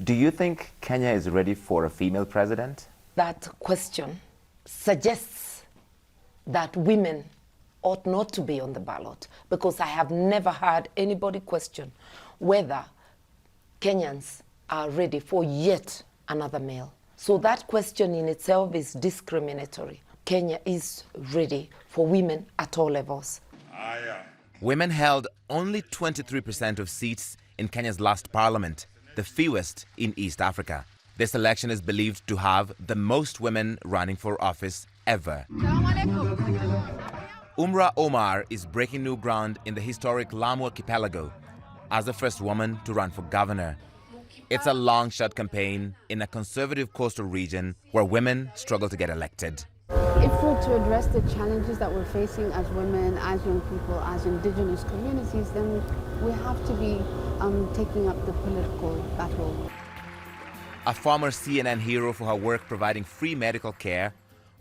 Do you think Kenya is ready for a female president? That question suggests that women ought not to be on the ballot, because I have never heard anybody question whether Kenyans are ready for yet another male. So that question in itself is discriminatory. Kenya is ready for women at all levels. Women held only 23% of seats in Kenya's last parliament, the fewest in East Africa. This election is believed to have the most women running for office ever. Umra Omar is breaking new ground in the historic Lamu archipelago as the first woman to run for governor. It's a long-shot campaign in a conservative coastal region where women struggle to get elected. If we're to address the challenges that we're facing as women, as young people, as indigenous communities, then we have to be taking up the political battle. A former CNN hero for her work providing free medical care,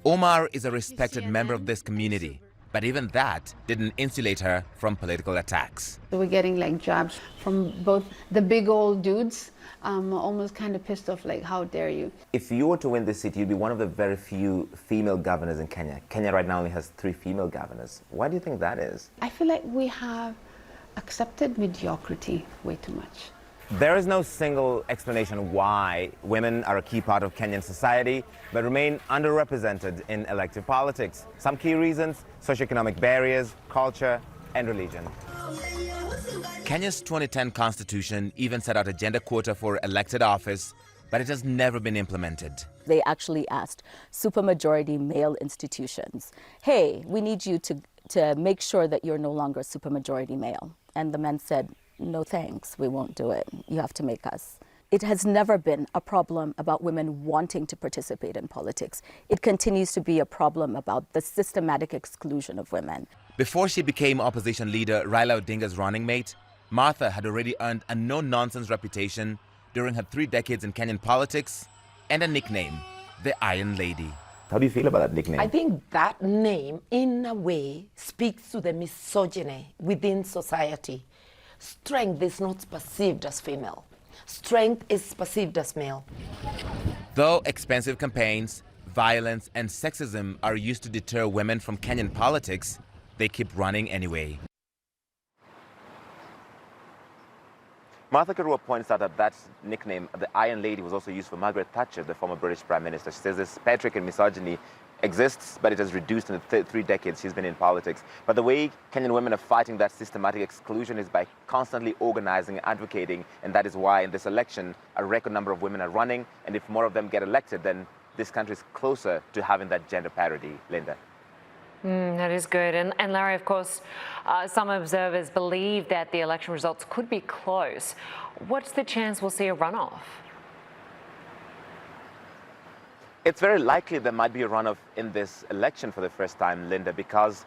Omar is a respected member of this community. But even that didn't insulate her from political attacks. So we're getting like jabs from both the big old dudes, almost kind of pissed off, like, how dare you? If you were to win this seat, you'd be one of the very few female governors in Kenya. Kenya right now only has 3 female governors. Why do you think that is? I feel like we have accepted mediocrity way too much. There is no single explanation why women are a key part of Kenyan society but remain underrepresented in elective politics. Some key reasons: socioeconomic barriers, culture, and religion. Kenya's 2010 constitution even set out a gender quota for elected office, but it has never been implemented. They actually asked supermajority male institutions, hey, we need you to make sure that you're no longer supermajority male. And the men said, no thanks, we won't do it. You have to make us. It has never been a problem about women wanting to participate in politics. It continues to be a problem about the systematic exclusion of women. Before she became opposition leader Raila Odinga's running mate, Martha had already earned a no-nonsense reputation during her 3 decades in Kenyan politics and a nickname, the Iron Lady. How do you feel about that nickname? I think that name, in a way, speaks to the misogyny within society. Strength is not perceived as female. Strength is perceived as male. Though expensive campaigns, violence, and sexism are used to deter women from Kenyan politics, they keep running anyway. Martha Karua points out that nickname, the Iron Lady, was also used for Margaret Thatcher, the former British Prime Minister. She says this patriarchy and misogyny exists, but it has reduced in the 3 decades she's been in politics. But the way Kenyan women are fighting that systematic exclusion is by constantly organizing and advocating, and that is why in this election a record number of women are running, and if more of them get elected, then this country is closer to having that gender parity. Linda. That is good. And Larry, of course, some observers believe that the election results could be close. What's the chance we'll see a runoff? It's very likely there might be a runoff in this election for the first time, Linda, because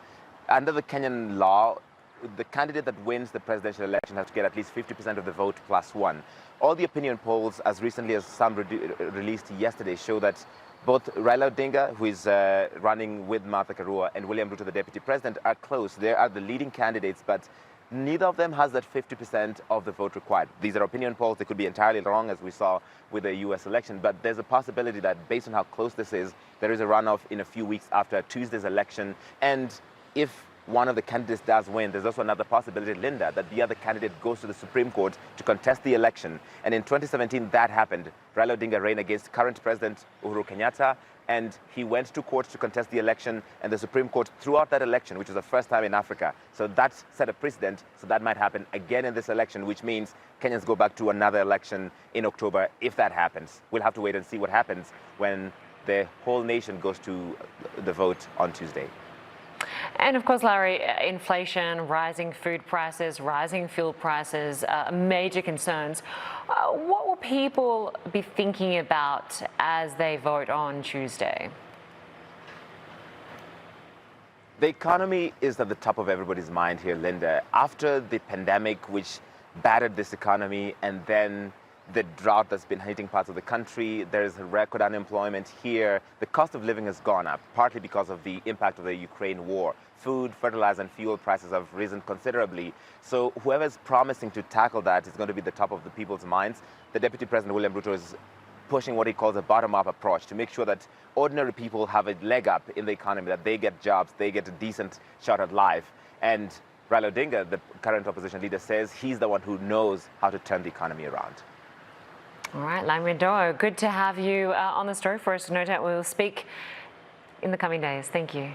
under the Kenyan law, the candidate that wins the presidential election has to get at least 50% of the vote plus 1. All the opinion polls, as recently as some released yesterday, show that both Raila Odinga, who is running with Martha Karua, and William Ruto, the deputy president, are close. They are the leading candidates, but neither of them has that 50% of the vote required. These are opinion polls. They could be entirely wrong, as we saw with the U.S. election, but there's a possibility that based on how close this is, there is a runoff in a few weeks after Tuesday's election. And if one of the candidates does win, there's also another possibility, Linda, that the other candidate goes to the Supreme Court to contest the election. And in 2017, that happened. Raila Odinga ran against current President Uhuru Kenyatta, and he went to court to contest the election, and the Supreme Court threw out that election, which was the first time in Africa. So that set a precedent, so that might happen again in this election, which means Kenyans go back to another election in October if that happens. We'll have to wait and see what happens when the whole nation goes to the vote on Tuesday. And of course, Larry, inflation, rising food prices, rising fuel prices, major concerns. What will people be thinking about as they vote on Tuesday? The economy is at the top of everybody's mind here, Linda. After the pandemic, which battered this economy, and then the drought that's been hitting parts of the country. There's record unemployment here. The cost of living has gone up, partly because of the impact of the Ukraine war. Food, fertilizer, and fuel prices have risen considerably. So whoever's promising to tackle that is going to be the top of the people's minds. The Deputy President, William Ruto, is pushing what he calls a bottom-up approach to make sure that ordinary people have a leg up in the economy, that they get jobs, they get a decent shot at life. And Raila Odinga, the current opposition leader, says he's the one who knows how to turn the economy around. All right, Larry Madowo, good to have you on the story for us. No doubt we will speak in the coming days. Thank you.